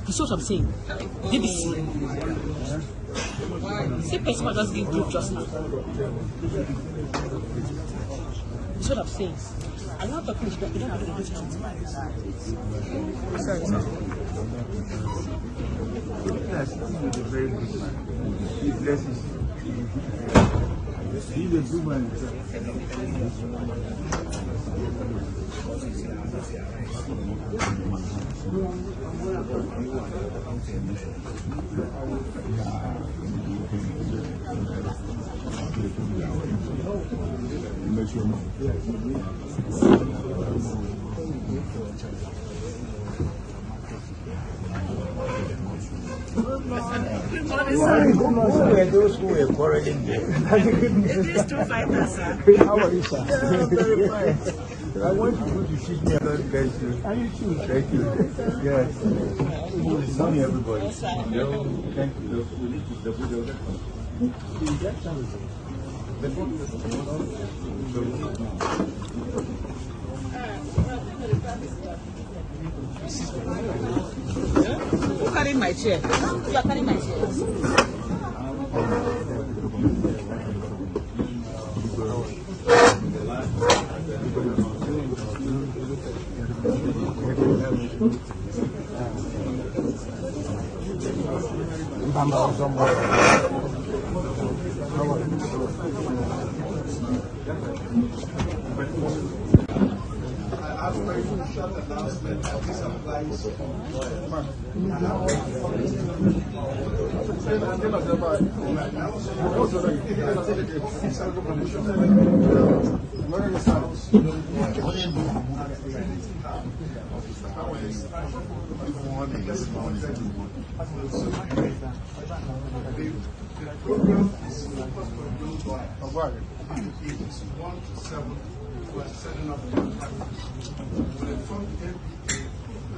You see what I'm saying? BBC. Same person I just gave proof just now. You see what I'm saying? I'm not talking to you, don't have to do this. Sorry, sir. Yes, he's a very good man. He blesses. He's a good man. Those who were quarreling there. These two fighters, sir. How are you, sir? Yeah, very fine. I want you to teach me about guys. And you too. Thank you. Yes. Good morning, everybody. Thank you. We need to double the Who carried my chair? You are carrying my chair.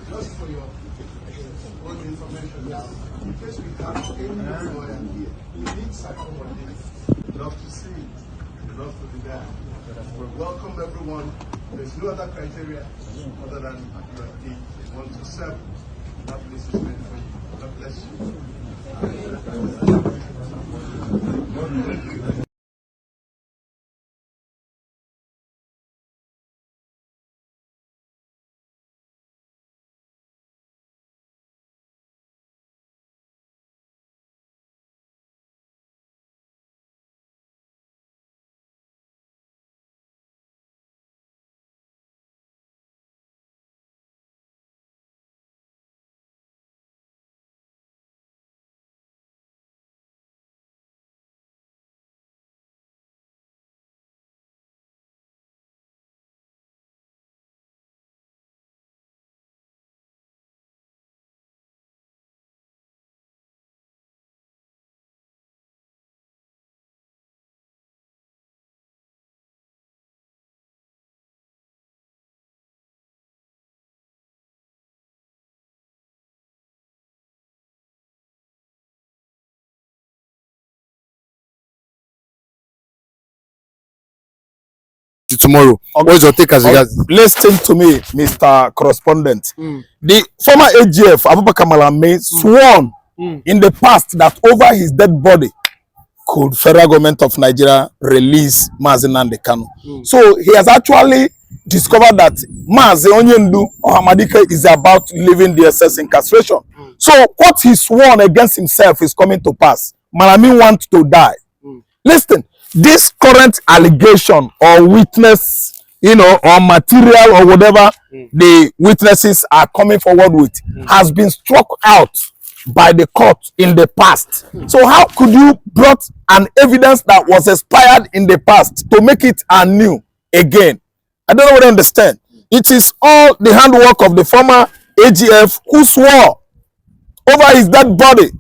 Just for your own information now, in case we have any lawyer here, we need someone here. Love to see it. Love to be there. We welcome everyone. There's no other criteria other than your age. 1 to 7. That place is meant for you. God bless you. Tomorrow. Okay. What is your take as regards? Listen to me, Mr. Correspondent. The former AGF, Abubakar Malame, sworn in the past that over his dead body could federal government of Nigeria release Nnamdi Kanu. So he has actually discovered that Mazi Onyendu or Hamadike is about leaving the SS incarceration. So what he sworn against himself is coming to pass. Malami wants to die. Listen. This current allegation or witness, or material or whatever the witnesses are coming forward with has been struck out by the court in the past. So how could you brought an evidence that was expired in the past to make it anew again? I don't know what I understand. It is all the handwork of the former AGF who swore over his dead body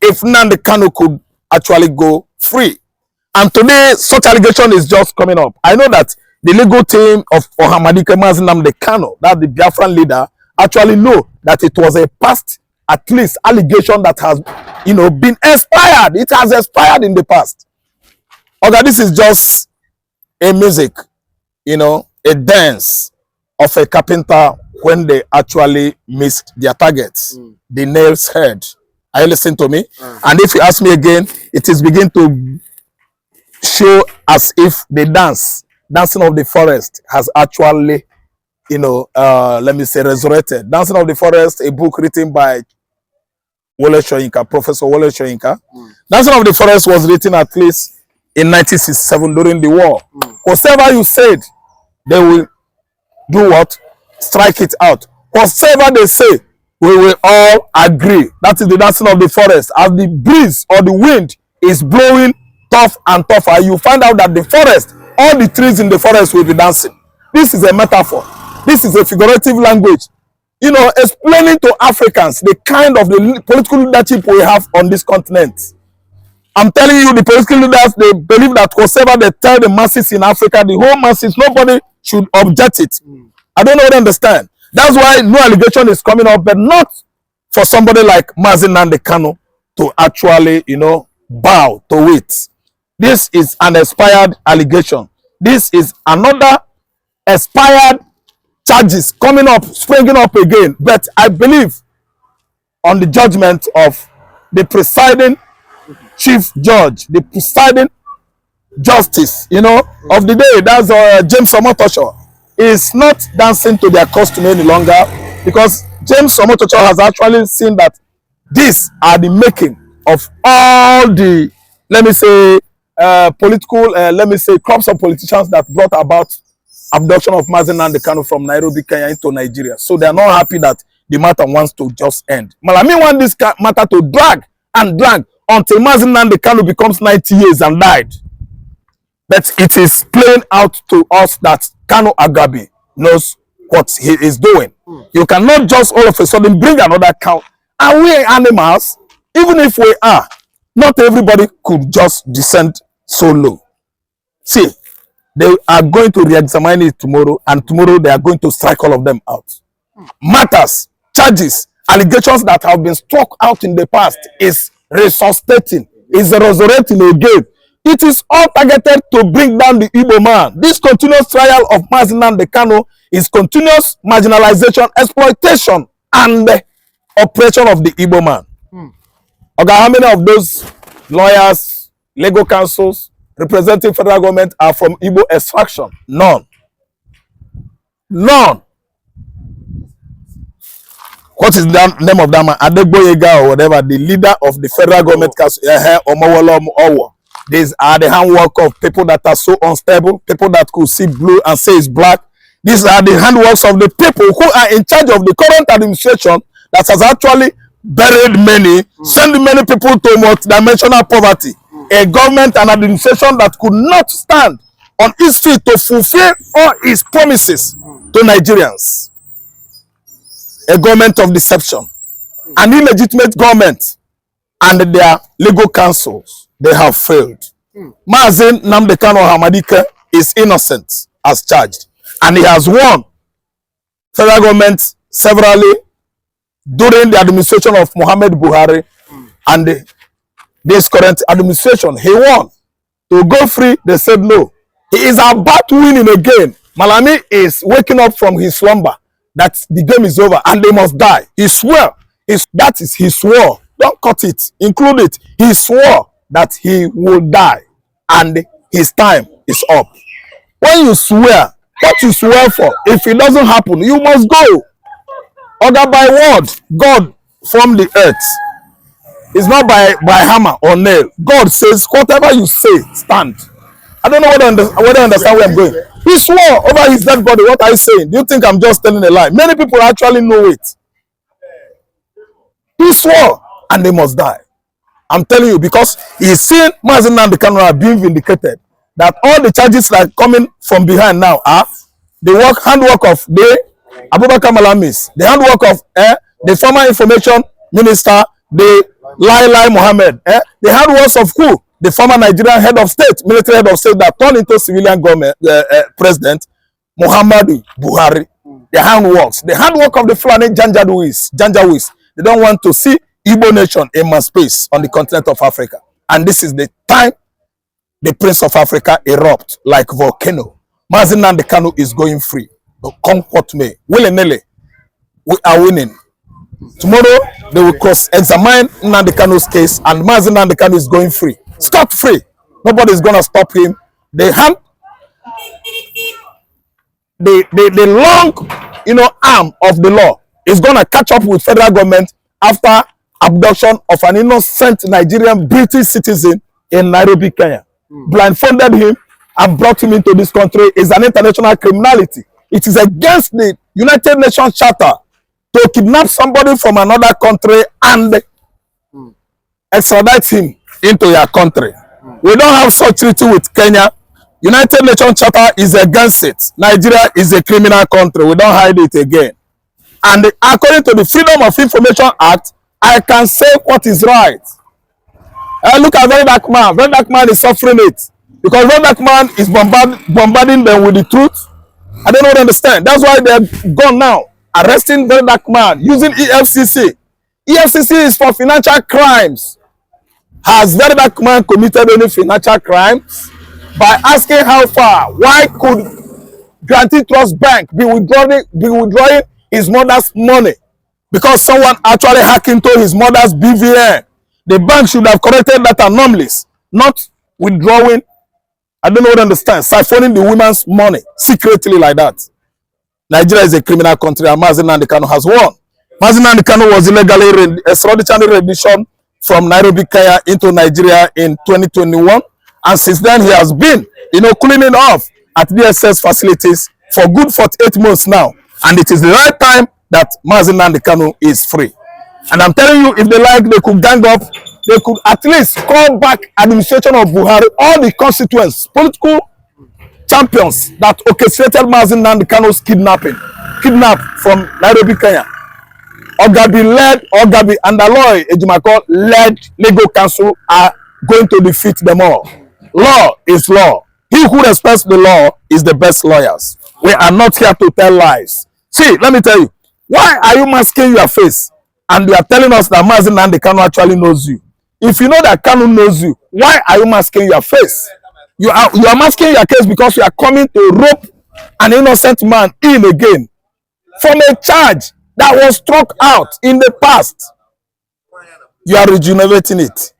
if Nnamdi Kanu could actually go free. And today, such allegation is just coming up. I know that the legal team of Ohamadike Nnamdi Kanu, that's the Biafran leader, actually know that it was a past, at least, allegation that has, been expired. It has expired in the past. Okay, this is just a music, a dance of a carpenter when they actually missed their targets. The nail's head. Are you listening to me? And if you ask me again, it is beginning to show as if the dancing of the forest has actually, you know, let me say, resurrected. Dancing of the Forest, a book written by Professor Wole Soyinka. Dancing of the Forest was written at least in 1967 during the war. Whatever you said, they will do what? Strike it out. Whatever they say, we will all agree. That is the dancing of the forest. As the breeze or the wind is blowing tough and tougher, you find out that the forest, all the trees in the forest will be dancing. This is a metaphor. This is a figurative language. You know, explaining to Africans the kind of the political leadership we have on this continent. I'm telling you, the political leaders, they believe that whatever they tell the masses in Africa, the whole masses, nobody should object it. I don't know what to understand. That's why no allegation is coming up, but not for somebody like Nnamdi Kanu to actually, you know, bow to it. This is an expired allegation. This is another expired charges coming up, springing up again. But I believe on the judgment of the presiding chief judge, the presiding justice, you know, of the day. That's James Omotosho. Is not dancing to their costume any longer, because James Omotosho has actually seen that these are the making of all the, let me say, political, let me say, crops of politicians that brought about abduction of Nnamdi Kanu from Nairobi, Kenya into Nigeria. So they are not happy that the matter wants to just end. Malami want this matter to drag and drag until Nnamdi Kanu becomes 90 years and died. But it is plain out to us that Kanu Agabi knows what he is doing. You cannot just all of a sudden bring another cow. Are we animals? Even if we are, not everybody could just descend so low. See, they are going to re-examine it tomorrow, and tomorrow they are going to strike all of them out. Matters, charges, allegations that have been struck out in the past is resuscitating, is resurrecting again. It is all targeted to bring down the Igbo man. This continuous trial of Nnamdi Kanu is continuous marginalization, exploitation, and oppression of the Igbo man. Okay, how many of those lawyers, legal counsels, representing federal government are from Igbo extraction? None. None. What is the name of that man? Adegboyega or whatever, the leader of the federal government council, Owo. These are the handwork of people that are so unstable, people that could see blue and say it's black. These are the handworks of the people who are in charge of the current administration that has actually buried many, sending many people to multidimensional poverty. A government and administration that could not stand on its feet to fulfill all its promises to Nigerians. A government of deception, an illegitimate government, and their legal councils. They have failed. Mazen Nnamdi Kanu Hamadike is innocent as charged, and he has won federal government severally during the administration of Muhammad Buhari and this current administration. He won. To go free, they said no. He is about winning again. Malami is waking up from his slumber that the game is over and they must die. He swore. That is he swore. Don't cut it. Include it. He swore that he will die and his time is up. When you swear, what you swear for, if it doesn't happen, you must go. Other by word, God formed the earth. It's not by hammer or nail. God says, whatever you say, stand. I don't know whether I understand where I'm going. He swore over his dead body. What are you saying? Do you think I'm just telling a lie? Many people actually know it. He swore and they must die. I'm telling you, because he's seen Nnamdi Kanu being vindicated, that all the charges that are coming from behind now are the handwork of the Abubakar Malamis, the handwork of the former information minister, the Lai Mohammed, the handworks of who? The former Nigerian head of state, military head of state that turned into civilian government president, Muhammadu Buhari. The handworks, the handwork of the Fulani Janjaweeds. They don't want to see Igbo nation in my space on the continent of Africa. And this is the time the Prince of Africa erupt like volcano. Nnamdi Kanu is going free. Comfort me. Willy-nilly. we are winning. Tomorrow, they will cross-examine Nnamdi Kanu's case, and Nnamdi Kanu is going free. Scot-free. Nobody is going to stop him. The long, arm of the law is going to catch up with federal government after abduction of an innocent Nigerian British citizen in Nairobi, Kenya. Blindfolded him and brought him into this country. Is an international criminality. It is against the United Nations Charter to kidnap somebody from another country and extradite him into your country. We don't have such treaty with Kenya. United Nations Charter is against it. Nigeria is a criminal country. We don't hide it again. And according to the Freedom of Information Act, I can say what is right. Look at Very Dark Man. Very Dark Man is suffering it. Because Very Dark Man is bombarding them with the truth. I don't understand. That's why they're gone now. Arresting Very Dark Man using EFCC. EFCC is for financial crimes. Has Very Dark Man committed any financial crimes? By asking how far, why could Guarantee Trust Bank be withdrawing his mother's money? Because someone actually hacked into his mother's BVN. The bank should have corrected that anomalies, not withdrawing. I don't understand. Siphoning the woman's money secretly like that. Nigeria is a criminal country, and Nnamdi Kanu has won. Nnamdi Kanu was illegally extradited rendition from Nairobi, Kenya into Nigeria in 2021. And since then, he has been, cleaning off at DSS facilities for good 48 months now. And it is the right time that Nnamdi Kanu is free. And I'm telling you, if they like, they could gang up, they could at least call back administration of Buhari, all the constituents, political champions that orchestrated Nnamdi Kanu's kidnap from Nairobi, Kenya. Ogabi and Aloy Ejimako led legal counsel are going to defeat them all. Law is law. He who respects the law is the best lawyers. We are not here to tell lies. See, let me tell you, why are you masking your face? And you are telling us that Nnamdi Kanu actually knows you. If you know that Kanu knows you, why are you masking your face? You are masking your case because you are coming to rope an innocent man in again from a charge that was struck out in the past. You are regenerating it.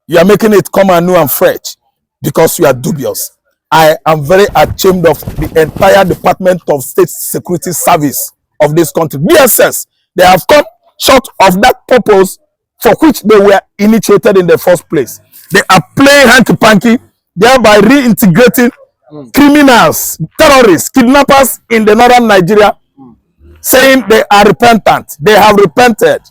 You are making it come anew and fresh because you are dubious. I am very ashamed of the entire Department of State Security Service of this country. DSS, they have come short of that purpose for which they were initiated in the first place. They are playing hanky-panky, thereby reintegrating criminals, terrorists, kidnappers in the northern Nigeria, saying they are repentant. They have repented,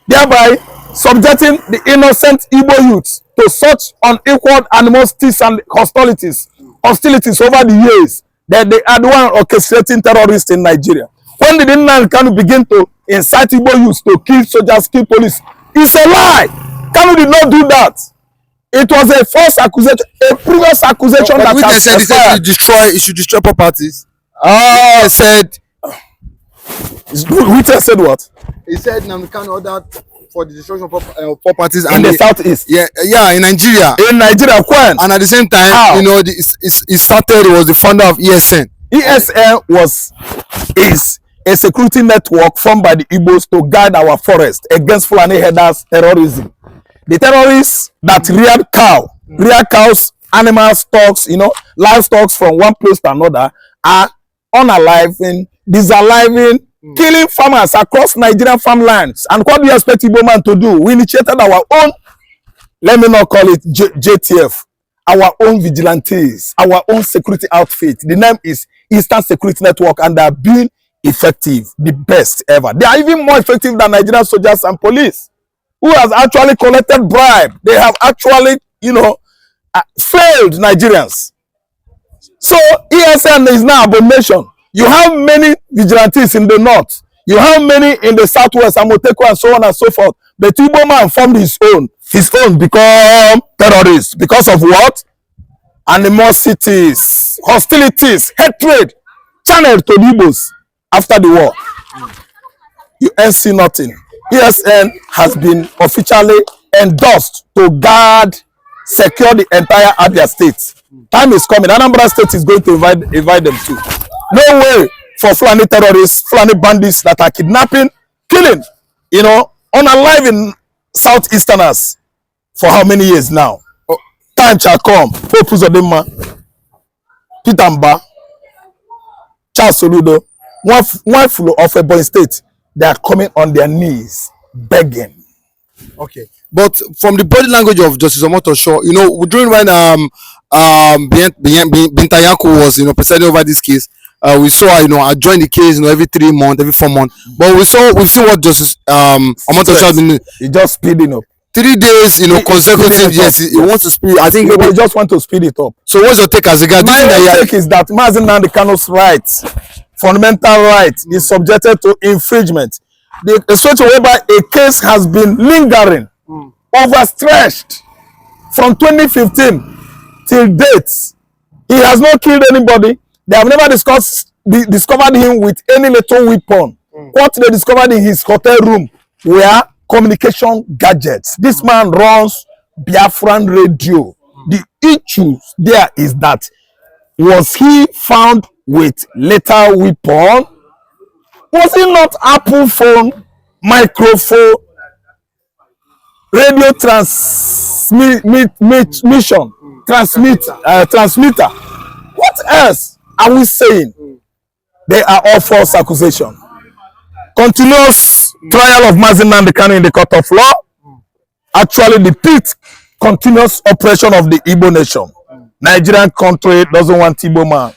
thereby subjecting the innocent Igbo youths to such unequal animosities and hostilities over the years that they are the one orchestrating terrorists in Nigeria. When did Nnamdi Kanu begin to incite Igbo youths to kill soldiers, kill police? It's a lie. Kanu did not do that. It was a false accusation, a previous accusation that has expired. He should destroy properties. Witness said what? He said Nnamdi Kanu ordered for the destruction of properties in the southeast. Yeah, in Nigeria. In Nigeria, when? And at the same time, it was the founder of ESN. ESN is a security network formed by the Igbos to guard our forest against Fulani herders terrorism. The terrorists that rear cows, animals, stocks, livestock from one place to another are unaliving, disaliving, killing farmers across Nigerian farmlands. And what do you expect Igbo man to do? We initiated our own, let me not call it JTF, our own vigilantes, our own security outfit. The name is Eastern Security Network, and they are being effective, the best ever. They are even more effective than Nigerian soldiers and police, who has actually collected bribe. They have actually, failed Nigerians. So ESN is now abomination. You have many vigilantes in the north. You have many in the southwest, Amoteko and so on and so forth. But Igbo man formed his own. His own become terrorists. Because of what? Animosities, hostilities, hatred channeled to the Igbos after the war. You ain't see nothing. ESN has been officially endorsed to secure the entire Abia state. Time is coming. Anambra state is going to invite them too. No way for Fulani terrorists, Fulani bandits that are kidnapping, killing, you know, unaliving Southeasterners for how many years now? Time shall come. Pope Uzodinma, Peter Mba, Charles Soludo, one full of a boy state, they are coming on their knees, begging. Okay, but from the body language of Justice Omotosho, you know, during when Bintayaku was, you know, presiding over this case, we saw, you know, I joined the case, you know, every 3 months, every 4 months. But we've seen what Justice Omotosho has been. He just speeding up. 3 days, you know, consecutive. Yes, he wants to speed. I think he just want to speed it up. So what's your take as regards? My take is that Nnamdi Kanu's rights, fundamental rights, is subjected to infringement. The situation whereby a case has been lingering, overstretched from 2015 till date. He has not killed anybody. They have never discovered him with any little weapon. What they discovered in his hotel room were communication gadgets. This man runs Biafran radio. The issue there is that, was he found with lethal weapon? Was it not Apple phone, microphone, radio transmitter? What else are we saying? They are all false accusation. Continuous trial of Nnamdi Kanu in the court of law actually depicts continuous oppression of the Igbo nation. Nigerian country doesn't want Igbo man.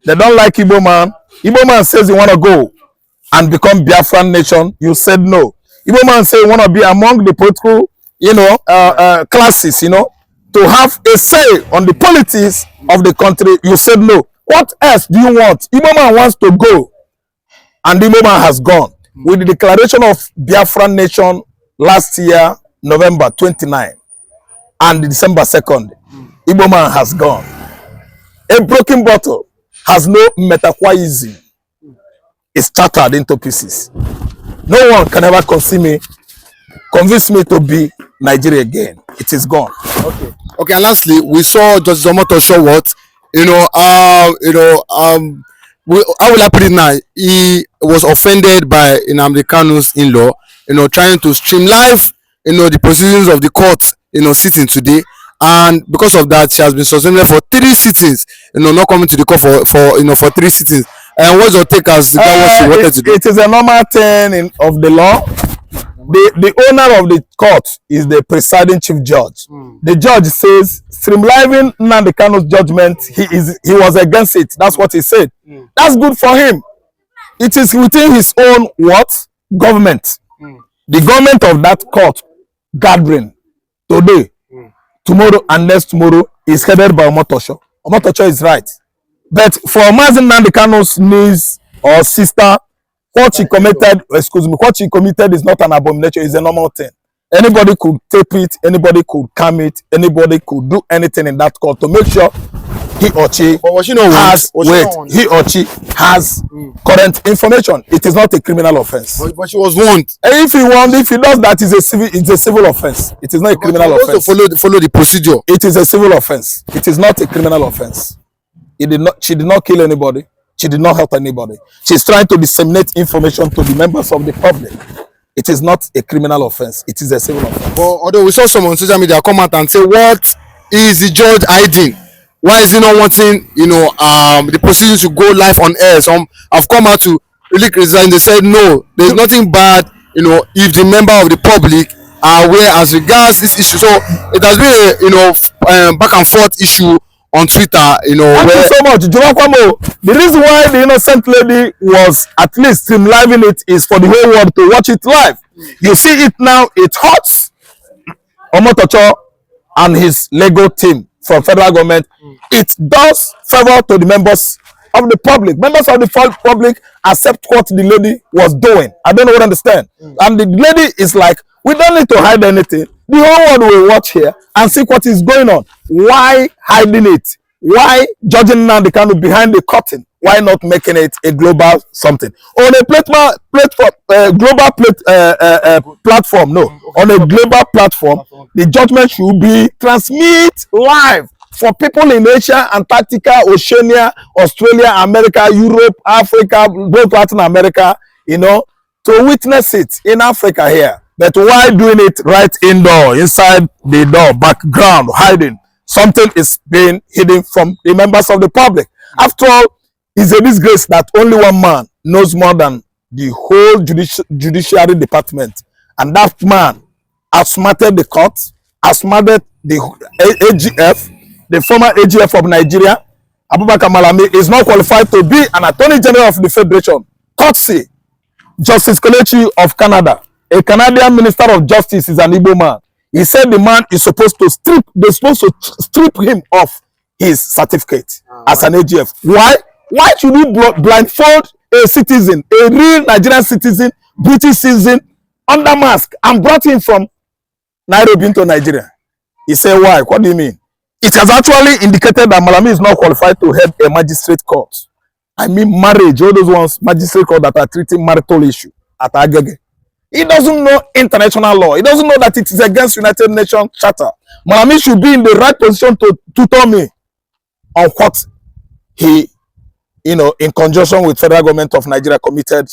They don't like Igbo man. Igbo man says he want to go and become Biafran nation. You said no. Igbo man say you want to be among the political, you know, classes, you know, to have a say on the politics of the country. You said no. What else do you want? Igbo man wants to go, and the Igbo man has gone. With the declaration of Biafran nation last year, November 29, and December 2nd, Igbo man has gone. A broken bottle has no metaquaism. It's shattered into pieces. No one can ever convince me to be Nigeria again. It is gone. Okay, and lastly, we saw Justice Omotosho what, how will I put it now? He was offended by Nnamdi Kanu's in-law, trying to stream live, the proceedings of the court, sitting today. And because of that, she has been suspended for 3 sittings, not coming to the court for 3 sittings. And what's your take as what she wanted to do? It is a normal thing of the law. The owner of the court is the presiding chief judge. The judge says streamlining Nnamdi Kanu's judgment, he was against it. That's what he said. That's good for him. It is within his own government. The government of that court gathering today, tomorrow and next tomorrow is headed by Omotosho. Omotosho is right. But for Nnamdi Kanu's niece or sister, what she committed is not an abomination, it's a normal thing. Anybody could tape it, anybody could cam it, anybody could do anything in that court to make sure he or she has current information. It is not a criminal offense. But she was warned. If he does that, it's a civil offense. It is not a criminal offense. Follow the procedure. It is a civil offense. It is not a criminal offense. She did not kill anybody. She did not hurt anybody. She's trying to disseminate information to the members of the public. It is not a criminal offense. It is a civil offense. But although we saw some on social media come out and say, what is the judge hiding? Why is he not wanting, the proceedings to go live on air? Some have come out to really criticize. They said, no, there's nothing bad, if the member of the public are aware as regards this issue. So it has been a, back and forth issue on Twitter, Thank you so much. The reason why the innocent lady was at least streamlining it is for the whole world to watch it live. You see it now, it hurts Omotosho and his Lego team from federal government. It does favor to the members of the public. Members of the public accept what the lady was doing. I don't know what I understand. And the lady is like, we don't need to hide anything. The whole world will watch here and see what is going on. Why hiding it? Why judging Nnamdi Kanu behind the curtain? Why not making it a global something? On a platform, no. On a global platform, the judgment should be transmit live for people in Asia, Antarctica, Oceania, Australia, America, Europe, Africa, both Latin America, you know, to witness it in Africa here. But why doing it right indoor, inside the door, background, hiding? Something is being hidden from the members of the public. After all, it's a disgrace that only one man knows more than the whole judiciary department. And that man outsmarted the court, outsmarted the AGF, the former AGF of Nigeria. Abubakar Malami is not qualified to be an Attorney General of the Federation. Courtesy, Justice Kelechi of Canada. A Canadian Minister of Justice is an Igbo man. He said the man is supposed to strip him of his certificate as an AGF. Why? Why should you blindfold a citizen, a real Nigerian citizen, British citizen, under mask, and brought him from Nairobi into Nigeria? He said, why? What do you mean? It has actually indicated that Malami is not qualified to head a magistrate court. I mean marriage, all those ones, magistrate court that are treating marital issue at Agege. He doesn't know international law. He doesn't know that it is against United Nations Charter. Malami should be in the right position to tutor me on what he, you know, in conjunction with federal government of Nigeria committed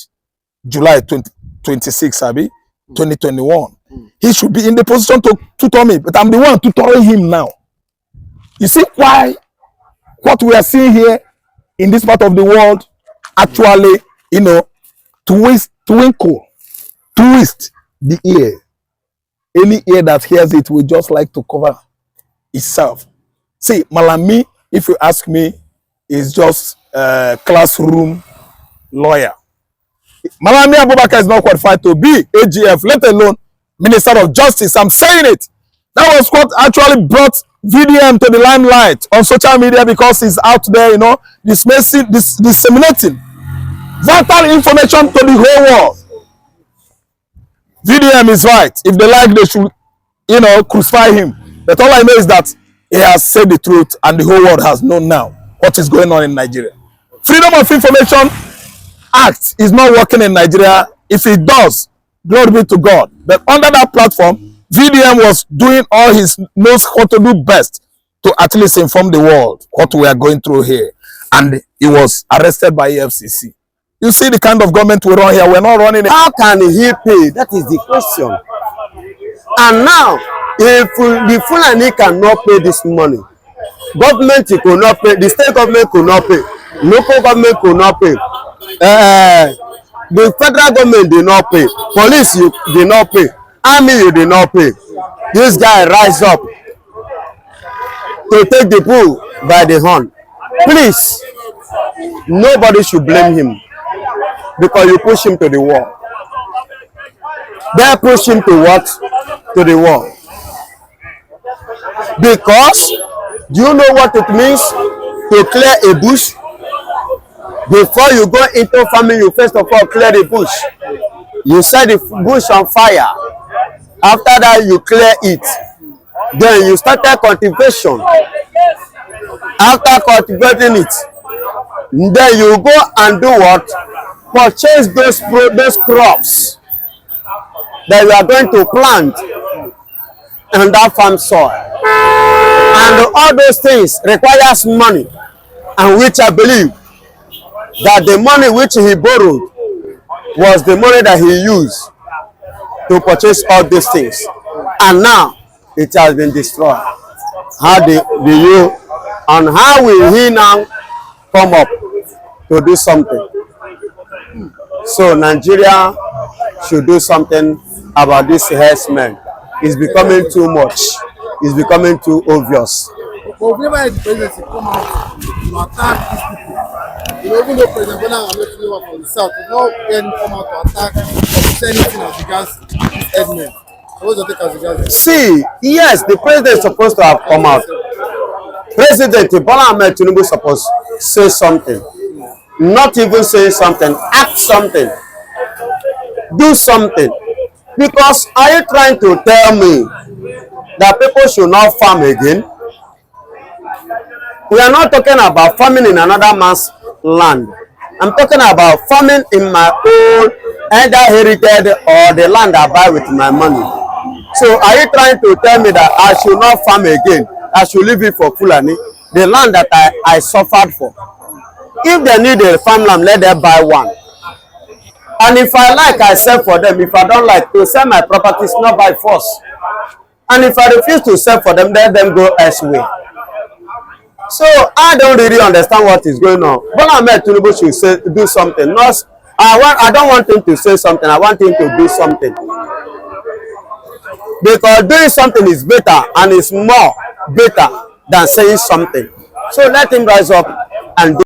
July 26, 2021. He should be in the position to tutor me, but I'm the one tutoring him now. You see why what we are seeing here in this part of the world actually, you know, twist the ear. Any ear that hears it will just like to cover itself. See, Malami, if you ask me, is just a classroom lawyer. Malami Abubakar is not qualified to be AGF, let alone Minister of Justice. I'm saying it. That was what actually brought VDM to the limelight on social media, because he's out there, you know, disseminating vital information to the whole world. VDM is right. If they like, they should, you know, crucify him. But all I know is that he has said the truth, and the whole world has known now what is going on in Nigeria. Freedom of Information Act is not working in Nigeria. If it does, glory be to God. But under that platform, VDM was doing all his knows how to do best to at least inform the world what we are going through here. And he was arrested by EFCC. You see the kind of government we run here. We're not running. How can he pay? That is the question. And now, if the Fulani cannot pay this money, government could not pay, the state government could not pay, local government could not pay, the federal government did not pay, police you did not pay, army you did not pay. This guy rise up to take the bull by the horn. Please, nobody should blame him, because you push him to the wall. They push him to what? To the wall. Because, do you know what it means to clear a bush? Before you go into farming, you first of all clear the bush. You set the bush on fire. After that, you clear it. Then you started cultivation. After cultivating it, then you go and do what? Purchase those crops that you are going to plant on that farm soil. And all those things requires money, and which I believe that the money which he borrowed was the money that he used to purchase all these things. And now it has been destroyed. How do you, and how will he now come up to do something? So Nigeria should do something about this herdsmen. It's becoming too much. It's becoming too obvious. But whenever the presidency come out to attack these people, you know, even though President Bola Tinubu from the south, it's not getting come out to attack or say anything as regards these headmen. So what's your take as regards? See, yes, the president is supposed to have come out. President Bola Tinubu is supposed to say something. Not even say something, act something, do something. Because are you trying to tell me that people should not farm again? We are not talking about farming in another man's land. I'm talking about farming in my own, either heritage or the land I buy with my money. So are you trying to tell me that I should not farm again? I should leave it for Fulani, the land that I suffered for. If they need a farmland, let them buy one. And if I like, I sell for them. If I don't like, to sell my properties not by force. And if I refuse to sell for them, let them go elsewhere. So I don't really understand what is going on. Bola Tinubu should do something. I don't want him to say something. I want him to do something. Because doing something is better and is more better than saying something. So let him rise up and do